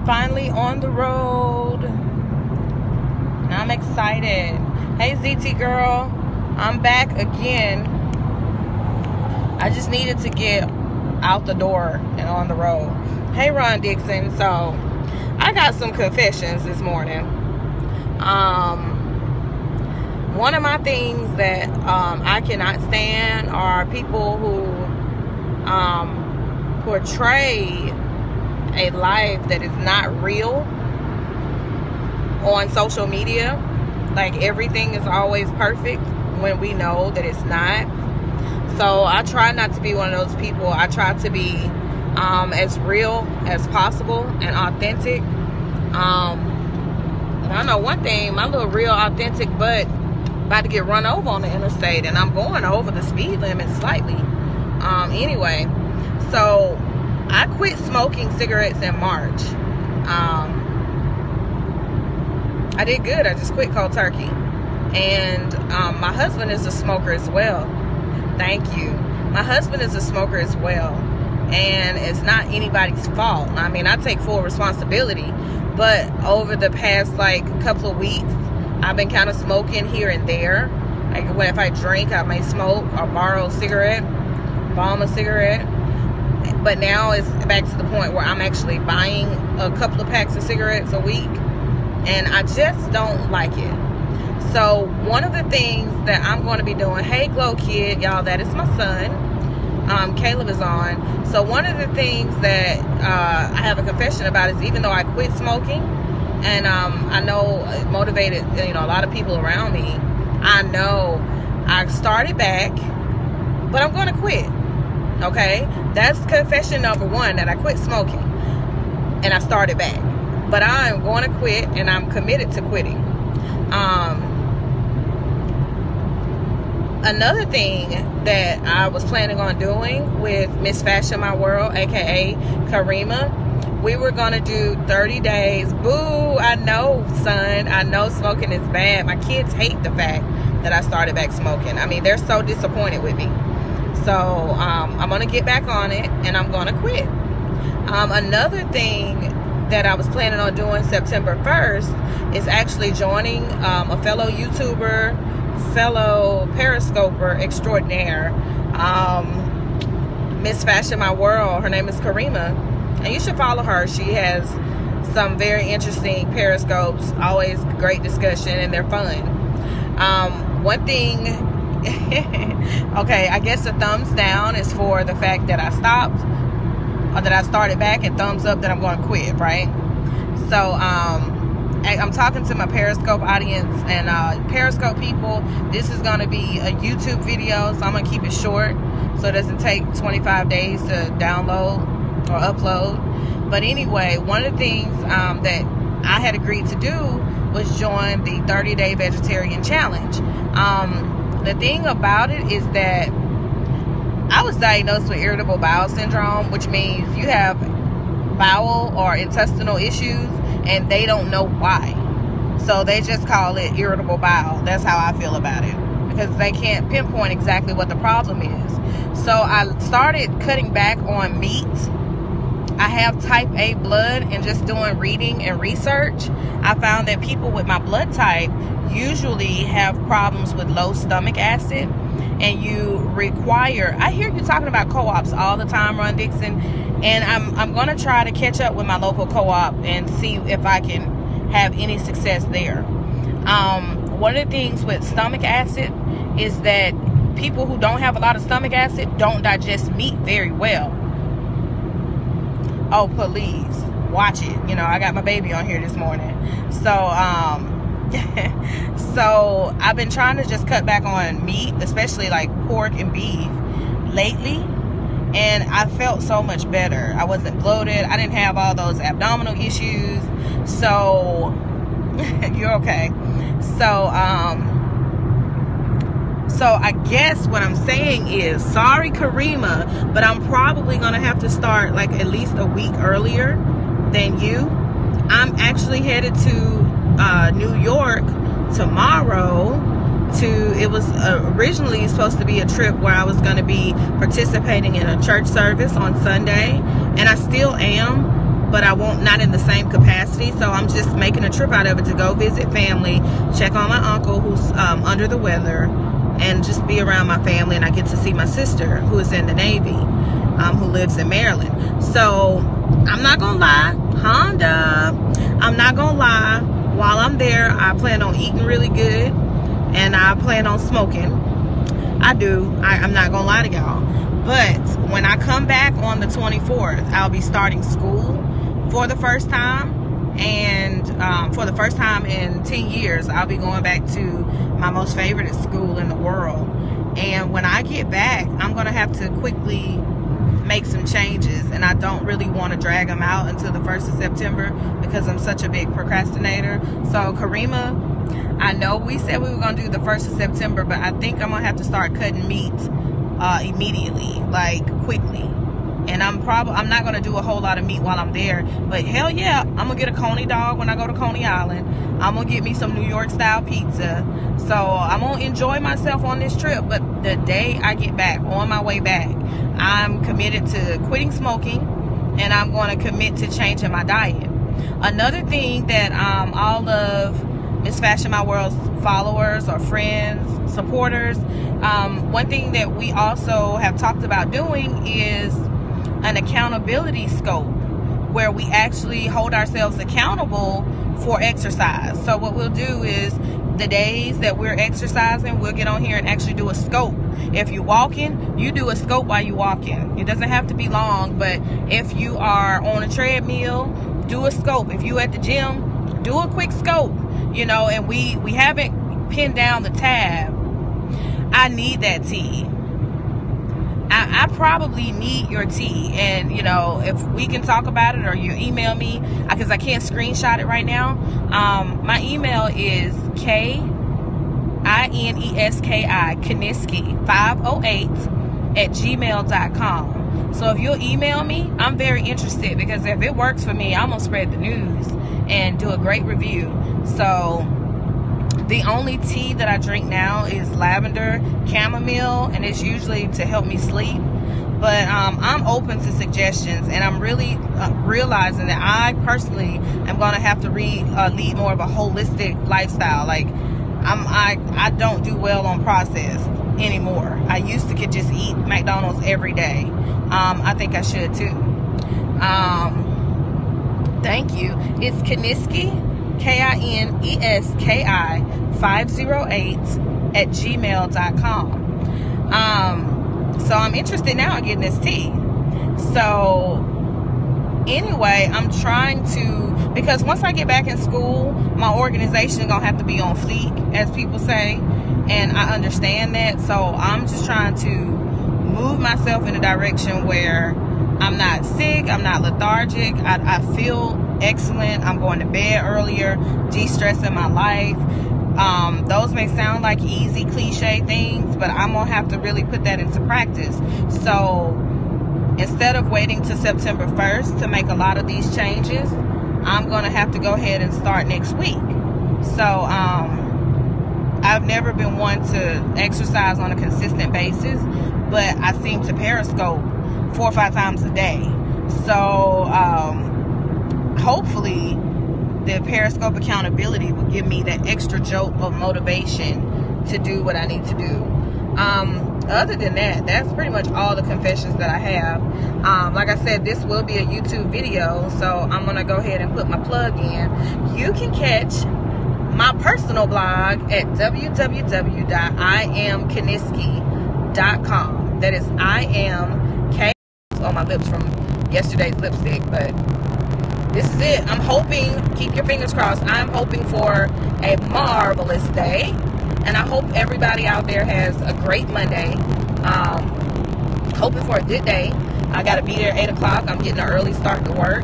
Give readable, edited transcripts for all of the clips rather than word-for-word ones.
finally on the road. And I'm excited. Hey, ZT girl. I'm back again. I just needed to get out the door and on the road. Hey, Ron Dixon. So, I got some confessions this morning. One of my things that I cannot stand are people who portray a life that is not real on social media. Like everything is always perfect when we know that it's not. So I try not to be one of those people. I try to be as real as possible and authentic. I know one thing, my little real authentic butt about to get run over on the interstate, and I'm going over the speed limit slightly. Anyway, so I quit smoking cigarettes in March. I did good. I just quit cold turkey. And my husband is a smoker as well. Thank you. My husband is a smoker as well. And it's not anybody's fault. I mean, I take full responsibility. But over the past, couple of weeks, I've been kind of smoking here and there. Like, if I drink, I may smoke or borrow a cigarette, bomb a cigarette. But now it's back to the point where I'm actually buying a couple of packs of cigarettes a week. And I just don't like it. So one of the things that I'm going to be doing, hey Glow Kid, y'all, that is my son. Caleb is on. So one of the things that I have a confession about is, even though I quit smoking, and I know it motivated a lot of people around me, I know I started back, but I'm going to quit. Okay, that's confession number one, that I quit smoking and I started back. But I'm going to quit, and I'm committed to quitting. Another thing that I was planning on doing with Miss Fashion My World, aka Karima, we were going to do 30 days. Boo, I know, son. I know smoking is bad. My kids hate the fact that I started back smoking. I mean, they're so disappointed with me. So I'm going to get back on it, and I'm going to quit. Another thing that I was planning on doing September 1st is actually joining a fellow YouTuber, fellow Periscoper extraordinaire, Miss Fashion My World. Her name is Karima, and you should follow her. She has some very interesting Periscopes, always great discussion, and they're fun. One thing, okay, I guess the thumbs down is for the fact that I stopped, or that I started back, and thumbs up that I'm going to quit, right? So, I'm talking to my Periscope audience, and Periscope people, this is going to be a YouTube video, so I'm going to keep it short, so it doesn't take 25 days to download or upload. But anyway, one of the things that I had agreed to do was join the 30-day vegetarian challenge. The thing about it is that I was diagnosed with irritable bowel syndrome, which means you have bowel or intestinal issues and they don't know why. So they just call it irritable bowel. That's how I feel about it, because they can't pinpoint exactly what the problem is. So I started cutting back on meat. I have type A blood, and just doing reading and research, I found that people with my blood type usually have problems with low stomach acid. And you require, I hear you talking about co-ops all the time, Ron Dixon, and I'm going to try to catch up with my local co-op and see if I can have any success there. One of the things with stomach acid is that people who don't have a lot of stomach acid don't digest meat very well. Oh, please, watch it. I got my baby on here this morning. So, so I've been trying to just cut back on meat, especially like pork and beef lately, and I felt so much better. I wasn't bloated. I didn't have all those abdominal issues. So you're okay. So I guess what I'm saying is, sorry Karima, but I'm probably gonna have to start at least a week earlier than you. I'm actually headed to New York tomorrow. It was originally supposed to be a trip where I was going to be participating in a church service on Sunday, and I still am, but I won't, not in the same capacity. So I'm just making a trip out of it to go visit family, check on my uncle who's under the weather, and just be around my family. And I get to see my sister who is in the Navy, who lives in Maryland. So I'm not gonna lie, I'm not gonna lie, while I'm there, I plan on eating really good, and I plan on smoking. I'm not gonna lie to y'all. But when I come back on the 24th, I'll be starting school for the first time. And for the first time in 10 years, I'll be going back to my most favorite school in the world. And when I get back, I'm going to have to quickly make some changes. And I don't really want to drag them out until the 1st of September because I'm such a big procrastinator. So Karima, I know we said we were going to do the 1st of September, but I think I'm going to have to start cutting meat immediately, like quickly. And I'm not going to do a whole lot of meat while I'm there, but hell yeah, I'm going to get a Coney dog when I go to Coney Island. I'm going to get me some New York style pizza. So I'm going to enjoy myself on this trip. But the day I get back, on my way back, I'm committed to quitting smoking, and I'm going to commit to changing my diet. Another thing that all of Miss Fashion My World's followers or friends, supporters, one thing that we also have talked about doing is an accountability scope where we actually hold ourselves accountable for exercise. So what we'll do is the days that we're exercising, we'll get on here and actually do a scope. If you're walking, you do a scope while you're walking. It doesn't have to be long, but if you are on a treadmill, do a scope. If you at the gym, do a quick scope. You know, and we haven't pinned down the tab. I need that tea. I probably need your tea. And, you know, if we can talk about it, or you email me, because I can't screenshot it right now. My email is Kiniski508@gmail.com. So if you'll email me, I'm very interested, because if it works for me, I'm going to spread the news and do a great review. So the only tea that I drink now is lavender chamomile, and it's usually to help me sleep. But I'm open to suggestions, and I'm really realizing that I personally am going to have to lead more of a holistic lifestyle. Like I don't do well on processed anymore. I used to could just eat McDonald's every day. I think I should too. Thank you. It's Kiniski, Kineski 508@gmail.com. So I'm interested now in getting this tea. So anyway, I'm trying to, because once I get back in school, my organization is going to have to be on fleek, as people say. And I understand that. So I'm just trying to move myself in a direction where I'm not sick, I'm not lethargic, I feel excellent, I'm going to bed earlier, de-stressing my life. Those may sound like easy cliche things, but I'm gonna have to really put that into practice. So instead of waiting till September 1st to make a lot of these changes, I'm gonna have to go ahead and start next week. So I've never been one to exercise on a consistent basis, but I seem to periscope 4 or 5 times a day. So hopefully the periscope accountability will give me that extra jolt of motivation to do what I need to do. Other than that, that's pretty much all the confessions that I have. Like I said, this will be a YouTube video, so I'm gonna go ahead and put my plug in. You can catch my personal blog at www.iamkiniski.com. That is I-am-K on my lips from yesterday's lipstick, but this is it. I'm hoping, keep your fingers crossed, I'm hoping for a marvelous day, and I hope everybody out there has a great Monday. Hoping for a good day. I gotta be there at 8 o'clock. I'm getting an early start to work,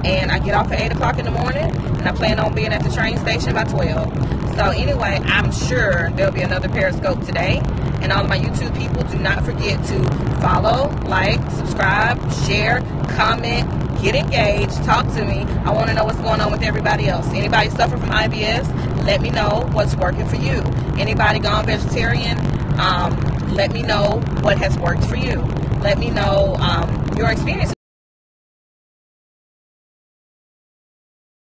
and I get off at 8 o'clock in the morning, and I plan on being at the train station by 12. So anyway, I'm sure there'll be another Periscope today. And all of my YouTube people, do not forget to follow, like, subscribe, share, comment, get engaged, talk to me. I want to know what's going on with everybody else. Anybody suffer from IBS, let me know what's working for you. Anybody gone vegetarian, let me know what has worked for you. Let me know your experience.